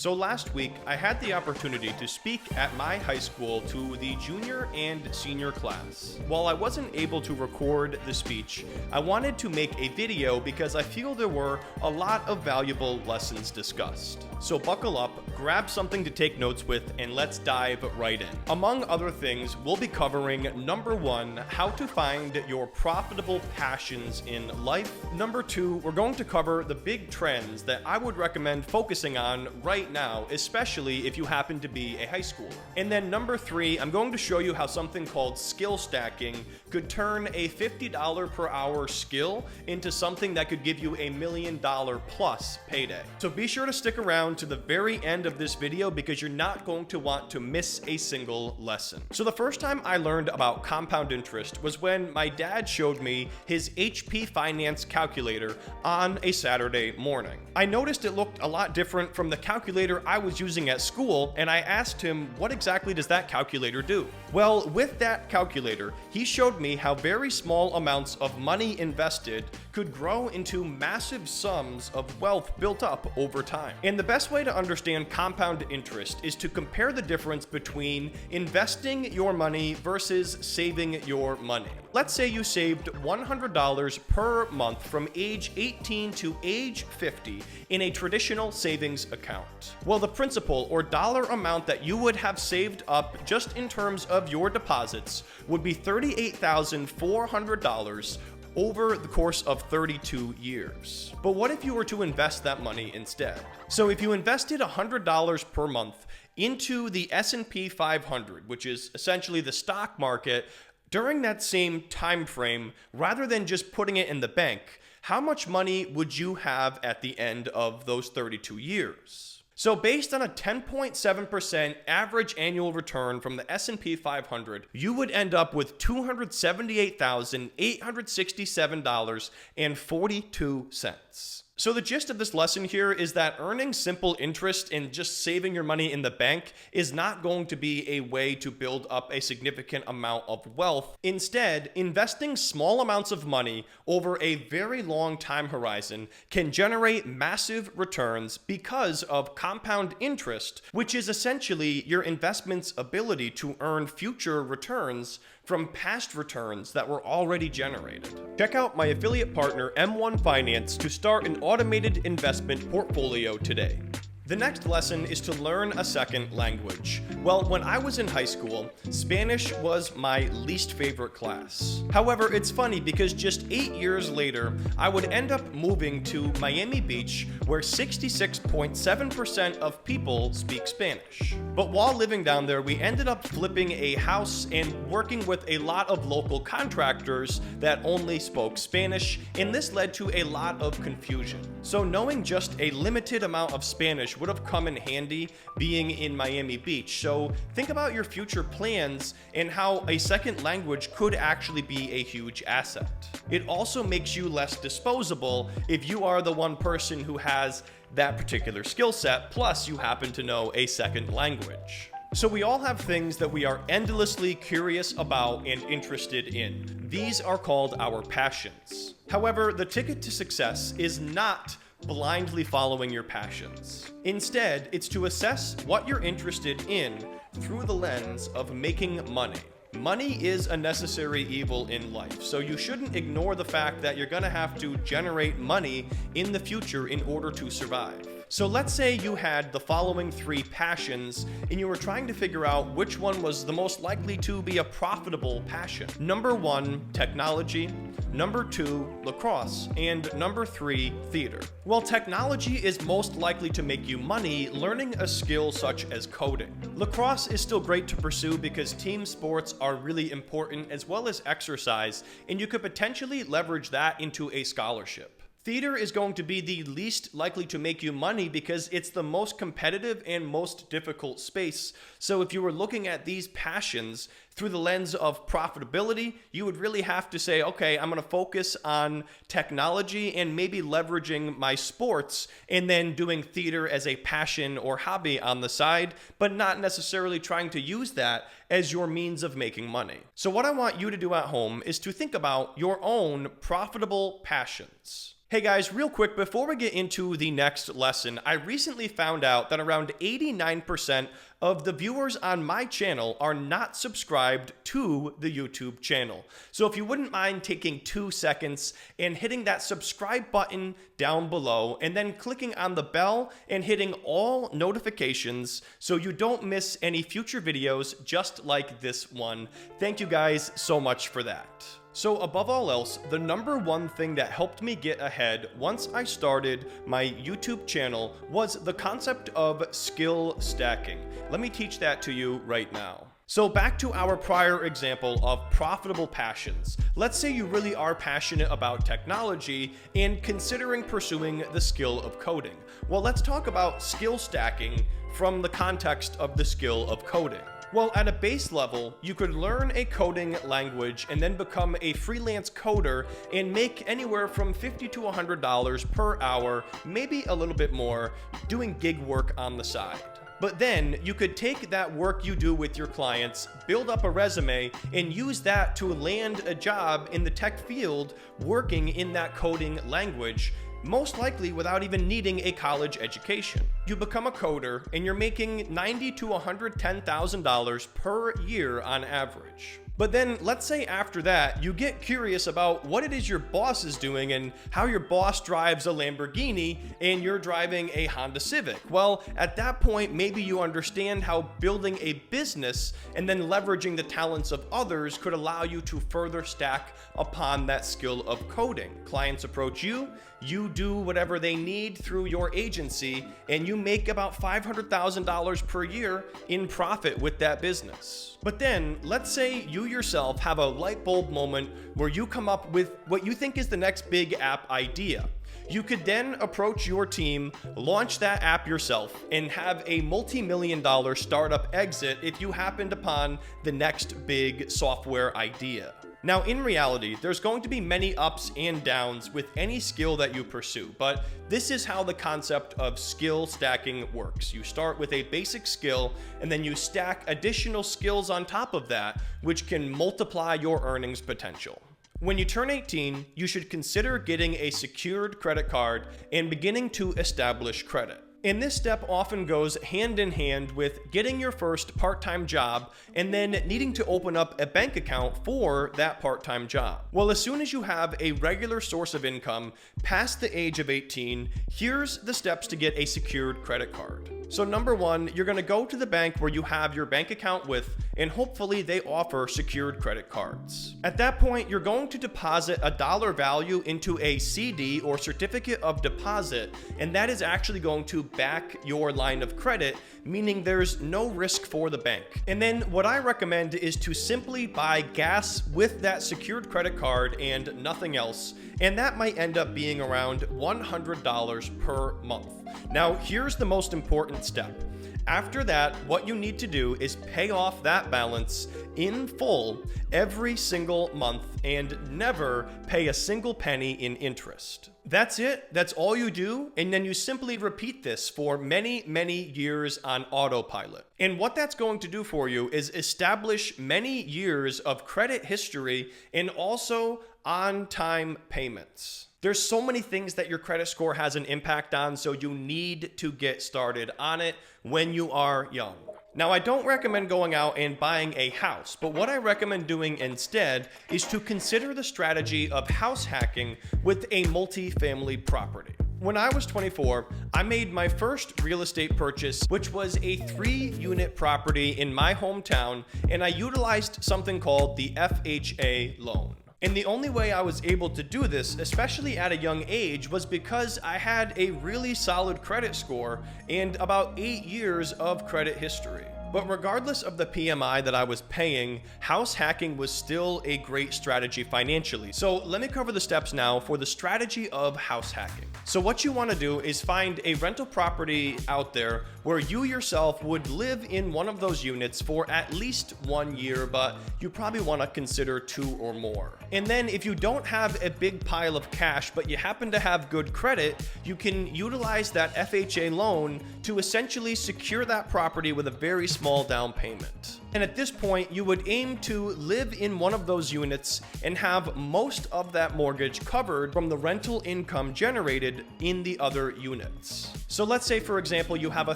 So last week, I had the opportunity to speak at my high school to the junior and senior class. While I wasn't able to record the speech, I wanted to make a video because I feel there were a lot of valuable lessons discussed. So buckle up, grab something to take notes with, and let's dive right in. Among other things, we'll be covering number 1, how to find your profitable passions in life. Number 2, we're going to cover the big trends that I would recommend focusing on right now, especially if you happen to be a high schooler. And then number 3, I'm going to show you how something called skill stacking could turn a $50 per hour skill into something that could give you $1 million plus payday. So be sure to stick around to the very end of this video because you're not going to want to miss a single lesson. So the first time I learned about compound interest was when my dad showed me his HP Finance calculator on a Saturday morning. I noticed it looked a lot different from the calculator I was using at school, and I asked him, what exactly does that calculator do? Well, with that calculator, he showed me how very small amounts of money invested could grow into massive sums of wealth built up over time. And the best way to understand compound interest is to compare the difference between investing your money versus saving your money. Let's say you saved $100 per month from age 18 to age 50 in a traditional savings account. Well, the principal or dollar amount that you would have saved up just in terms of your deposits would be $38,400 over the course of 32 years. But what if you were to invest that money instead? So if you invested $100 per month into the S&P 500, which is essentially the stock market, during that same time frame, rather than just putting it in the bank, how much money would you have at the end of those 32 years? So based on a 10.7% average annual return from the S&P 500, you would end up with $278,867.42. So the gist of this lesson here is that earning simple interest and just saving your money in the bank is not going to be a way to build up a significant amount of wealth. Instead, investing small amounts of money over a very long time horizon can generate massive returns because of compound interest, which is essentially your investment's ability to earn future returns from past returns that were already generated. Check out my affiliate partner M1 Finance to start an automated investment portfolio today. The next lesson is to learn a second language. Well, when I was in high school, Spanish was my least favorite class. However, it's funny because just 8 years later, I would end up moving to Miami Beach, where 66.7% of people speak Spanish. But while living down there, we ended up flipping a house and working with a lot of local contractors that only spoke Spanish, and this led to a lot of confusion. So knowing just a limited amount of Spanish would have come in handy being in Miami Beach. So think about your future plans and how a second language could actually be a huge asset. It also makes you less disposable if you are the one person who has that particular skill set, plus you happen to know a second language. So we all have things that we are endlessly curious about and interested in. These are called our passions. However, the ticket to success is not blindly following your passions. Instead, it's to assess what you're interested in through the lens of making money. Money is a necessary evil in life, so you shouldn't ignore the fact that you're gonna have to generate money in the future in order to survive. So let's say you had the following 3 passions and you were trying to figure out which one was the most likely to be a profitable passion. Number 1, technology. Number 2, lacrosse. And number 3, theater. Well, technology is most likely to make you money learning a skill such as coding. Lacrosse is still great to pursue because team sports are really important as well as exercise, and you could potentially leverage that into a scholarship. Theater is going to be the least likely to make you money because it's the most competitive and most difficult space. So if you were looking at these passions through the lens of profitability, you would really have to say, okay, I'm going to focus on technology and maybe leveraging my sports and then doing theater as a passion or hobby on the side, but not necessarily trying to use that as your means of making money. So what I want you to do at home is to think about your own profitable passions. Hey guys, real quick, before we get into the next lesson, I recently found out that around 89% of the viewers on my channel are not subscribed to the YouTube channel. So if you wouldn't mind taking 2 seconds and hitting that subscribe button down below and then clicking on the bell and hitting all notifications so you don't miss any future videos just like this one. Thank you guys so much for that. So above all else, the number one thing that helped me get ahead once I started my YouTube channel was the concept of skill stacking. Let me teach that to you right now. So back to our prior example of profitable passions. Let's say you really are passionate about technology and considering pursuing the skill of coding. Well, let's talk about skill stacking from the context of the skill of coding. Well, at a base level, you could learn a coding language and then become a freelance coder and make anywhere from $50 to $100 per hour, maybe a little bit more, doing gig work on the side. But then you could take that work you do with your clients, build up a resume, and use that to land a job in the tech field working in that coding language, most likely without even needing a college education. You become a coder and you're making $90,000 to $110,000 per year on average. But then let's say after that, you get curious about what it is your boss is doing and how your boss drives a Lamborghini and you're driving a Honda Civic. Well, at that point, maybe you understand how building a business and then leveraging the talents of others could allow you to further stack upon that skill of coding. Clients approach you, you do whatever they need through your agency, and you make about $500,000 per year in profit with that business. But then, let's say you yourself have a light bulb moment where you come up with what you think is the next big app idea. You could then approach your team, launch that app yourself, and have a multi-million-dollar startup exit if you happened upon the next big software idea. Now, in reality, there's going to be many ups and downs with any skill that you pursue, but this is how the concept of skill stacking works. You start with a basic skill, and then you stack additional skills on top of that, which can multiply your earnings potential. When you turn 18, you should consider getting a secured credit card and beginning to establish credit. And this step often goes hand in hand with getting your first part-time job and then needing to open up a bank account for that part-time job. Well, as soon as you have a regular source of income past the age of 18, here's the steps to get a secured credit card. So number one, you're going to go to the bank where you have your bank account with, and hopefully they offer secured credit cards. At that point, you're going to deposit a dollar value into a CD or certificate of deposit, and that is actually going to back your line of credit, meaning there's no risk for the bank. And then what I recommend is to simply buy gas with that secured credit card and nothing else, and that might end up being around $100 per month. Now, here's the most important step. After that, what you need to do is pay off that balance in full every single month and never pay a single penny in interest. That's it. That's all you do. And then you simply repeat this for many, many years on autopilot. And what that's going to do for you is establish many years of credit history and also on-time payments. There's so many things that your credit score has an impact on, so you need to get started on it when you are young. Now, I don't recommend going out and buying a house, but what I recommend doing instead is to consider the strategy of house hacking with a multi-family property. When I was 24, I made my first real estate purchase, which was a 3-unit property in my hometown, and I utilized something called the FHA loan. And the only way I was able to do this, especially at a young age, was because I had a really solid credit score and about 8 years of credit history. But regardless of the PMI that I was paying, house hacking was still a great strategy financially. So let me cover the steps now for the strategy of house hacking. So what you want to do is find a rental property out there where you yourself would live in one of those units for at least 1 year, but you probably want to consider 2 or more. And then if you don't have a big pile of cash, but you happen to have good credit, you can utilize that FHA loan to essentially secure that property with a very small small down payment. And at this point, you would aim to live in one of those units and have most of that mortgage covered from the rental income generated in the other units. So let's say, for example, you have a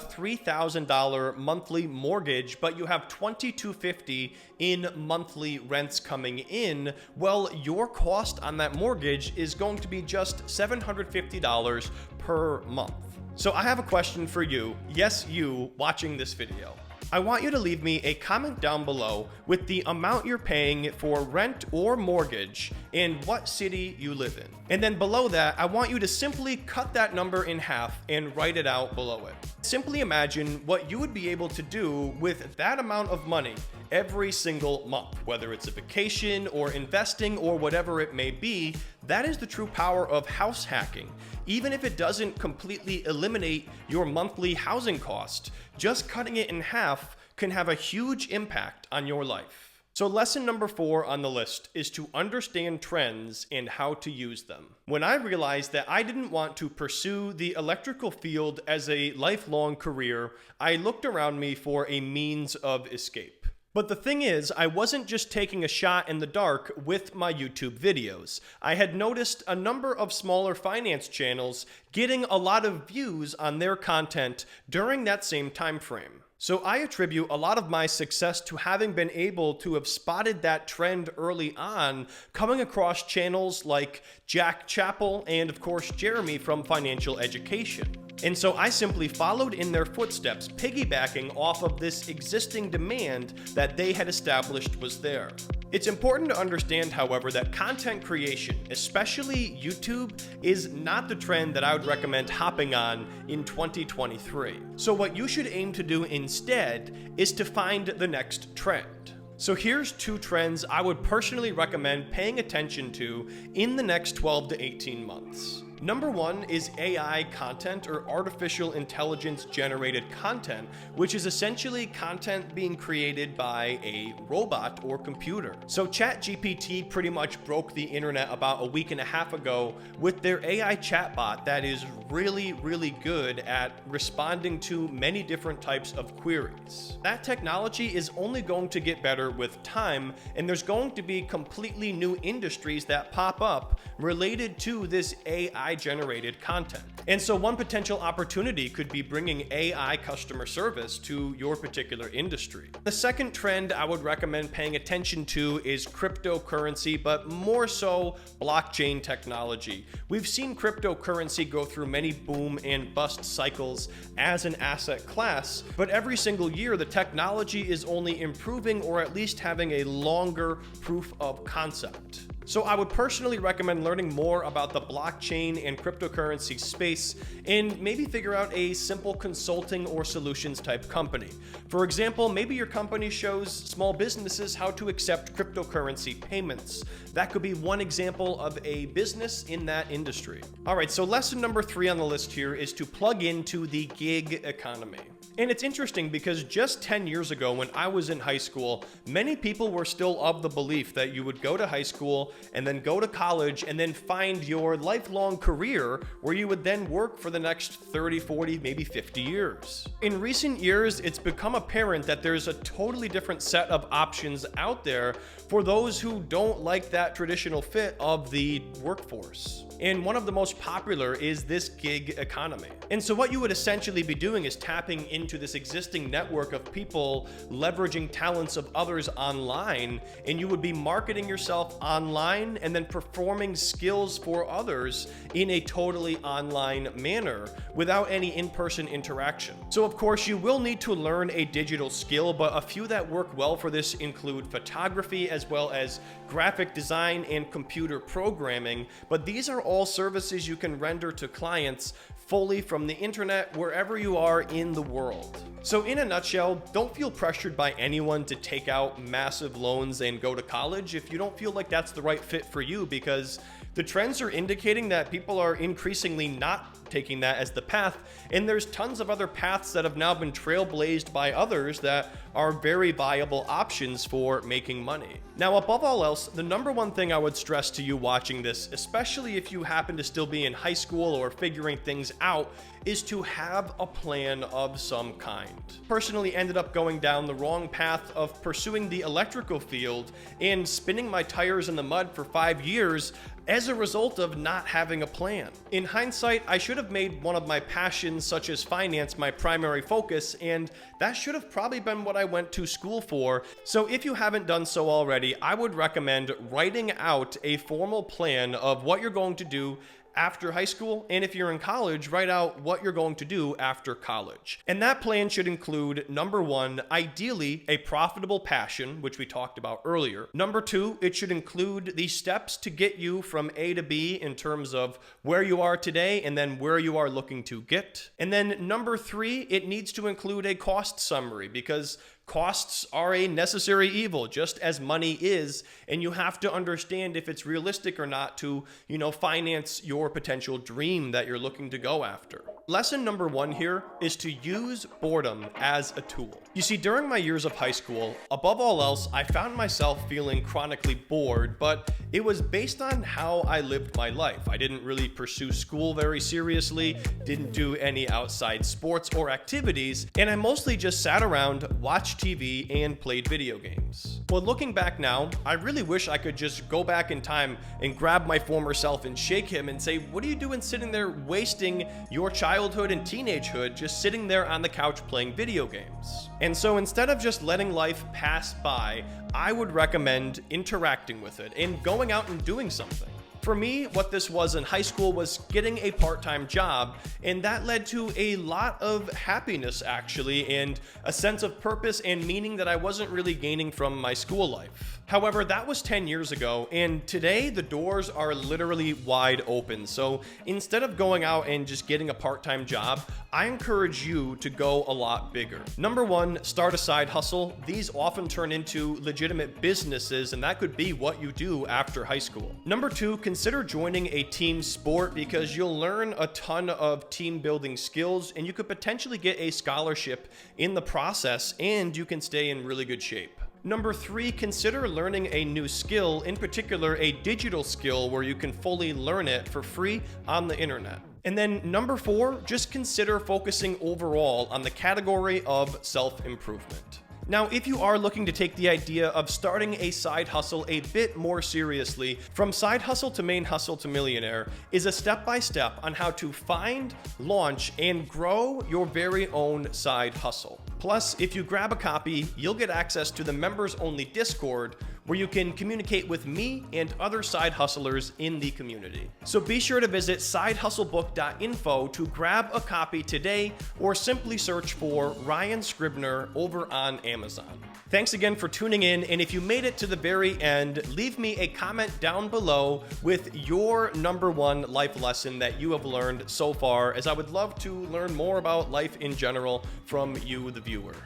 $3,000 monthly mortgage, but you have $2,250 in monthly rents coming in. Well, your cost on that mortgage is going to be just $750 per month. So I have a question for you. Yes, you watching this video. I want you to leave me a comment down below with the amount you're paying for rent or mortgage and what city you live in. And then below that, I want you to simply cut that number in half and write it out below it. Simply imagine what you would be able to do with that amount of money every single month, whether it's a vacation or investing or whatever it may be. That is the true power of house hacking. Even if it doesn't completely eliminate your monthly housing cost, just cutting it in half can have a huge impact on your life. So lesson number 4 on the list is to understand trends and how to use them. When I realized that I didn't want to pursue the electrical field as a lifelong career, I looked around me for a means of escape. But the thing is, I wasn't just taking a shot in the dark with my YouTube videos. I had noticed a number of smaller finance channels getting a lot of views on their content during that same time frame. So I attribute a lot of my success to having been able to have spotted that trend early on, coming across channels like Jack Chappell and of course Jeremy from Financial Education. And so I simply followed in their footsteps, piggybacking off of this existing demand that they had established was there. It's important to understand, however, that content creation, especially YouTube, is not the trend that I would recommend hopping on in 2023. So what you should aim to do instead is to find the next trend. So here's 2 trends I would personally recommend paying attention to in the next 12 to 18 months. Number 1 is AI content, or artificial intelligence generated content, which is essentially content being created by a robot or computer. So ChatGPT pretty much broke the internet about a week and a half ago with their AI chatbot that is really, really good at responding to many different types of queries. That technology is only going to get better with time, and there's going to be completely new industries that pop up related to this AI generated content. And so one potential opportunity could be bringing AI customer service to your particular industry. The second trend I would recommend paying attention to is cryptocurrency, but more so blockchain technology. We've seen cryptocurrency go through many boom and bust cycles as an asset class, but every single year the technology is only improving or at least having a longer proof of concept. So I would personally recommend learning more about the blockchain and cryptocurrency space and maybe figure out a simple consulting or solutions type company. For example, maybe your company shows small businesses how to accept cryptocurrency payments. That could be one example of a business in that industry. All right, so lesson number 3 on the list here is to plug into the gig economy. And it's interesting because just 10 years ago when I was in high school, many people were still of the belief that you would go to high school and then go to college and then find your lifelong career where you would then work for the next 30, 40, maybe 50 years. In recent years, it's become apparent that there's a totally different set of options out there for those who don't like that traditional fit of the workforce. And one of the most popular is this gig economy. And so what you would essentially be doing is tapping into this existing network of people leveraging talents of others online, and you would be marketing yourself online and then performing skills for others in a totally online manner without any in-person interaction. So of course you will need to learn a digital skill, but a few that work well for this include photography as well as graphic design and computer programming, but these are all services you can render to clients fully from the internet wherever you are in the world. So in a nutshell, don't feel pressured by anyone to take out massive loans and go to college if you don't feel like that's the right fit for you, because the trends are indicating that people are increasingly not taking that as the path, and there's tons of other paths that have now been trailblazed by others that are very viable options for making money. Now, above all else, the number one thing I would stress to you watching this, especially if you happen to still be in high school or figuring things out, is to have a plan of some kind. Personally ended up going down the wrong path of pursuing the electrical field and spinning my tires in the mud for 5 years as a result of not having a plan. In hindsight, I should have made one of my passions, such as finance, my primary focus, and that should have probably been what I went to school for. So if you haven't done so already, I would recommend writing out a formal plan of what you're going to do after high school, and if you're in college, write out what you're going to do after college. And that plan should include, number one, ideally a profitable passion, which we talked about earlier. Number two, it should include the steps to get you from A to B in terms of where you are today and then where you are looking to get. And then number three, it needs to include a cost summary, because costs are a necessary evil, just as money is, and you have to understand if it's realistic or not to, finance your potential dream that you're looking to go after. Lesson number one here is to use boredom as a tool. You see, during my years of high school, above all else, I found myself feeling chronically bored, but it was based on how I lived my life. I didn't really pursue school very seriously, didn't do any outside sports or activities, and I mostly just sat around, watched TV, and played video games. Well, looking back now, I really wish I could just go back in time and grab my former self and shake him and say, what are you doing sitting there wasting your childhood and teenagehood just sitting there on the couch playing video games? And so instead of just letting life pass by, I would recommend interacting with it and going out and doing something. For me, what this was in high school was getting a part-time job, and that led to a lot of happiness, actually, and a sense of purpose and meaning that I wasn't really gaining from my school life. However, that was 10 years ago, and today the doors are literally wide open. So instead of going out and just getting a part-time job, I encourage you to go a lot bigger. Number one, start a side hustle. These often turn into legitimate businesses, and that could be what you do after high school. Number two, consider joining a team sport, because you'll learn a ton of team building skills, and you could potentially get a scholarship in the process, and you can stay in really good shape. Number three, consider learning a new skill, in particular a digital skill where you can fully learn it for free on the internet. And then number four, just consider focusing overall on the category of self-improvement. Now, if you are looking to take the idea of starting a side hustle a bit more seriously, From Side Hustle to Main Hustle to Millionaire is a step-by-step on how to find, launch, and grow your very own side hustle. Plus, if you grab a copy, you'll get access to the members-only Discord, where you can communicate with me and other side hustlers in the community. So be sure to visit sidehustlebook.info to grab a copy today, or simply search for Ryan Scribner over on Amazon. Thanks again for tuning in, and if you made it to the very end, leave me a comment down below with your number one life lesson that you have learned so far, as I would love to learn more about life in general from you, the viewer.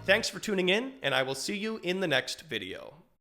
Thanks for tuning in, and I will see you in the next video.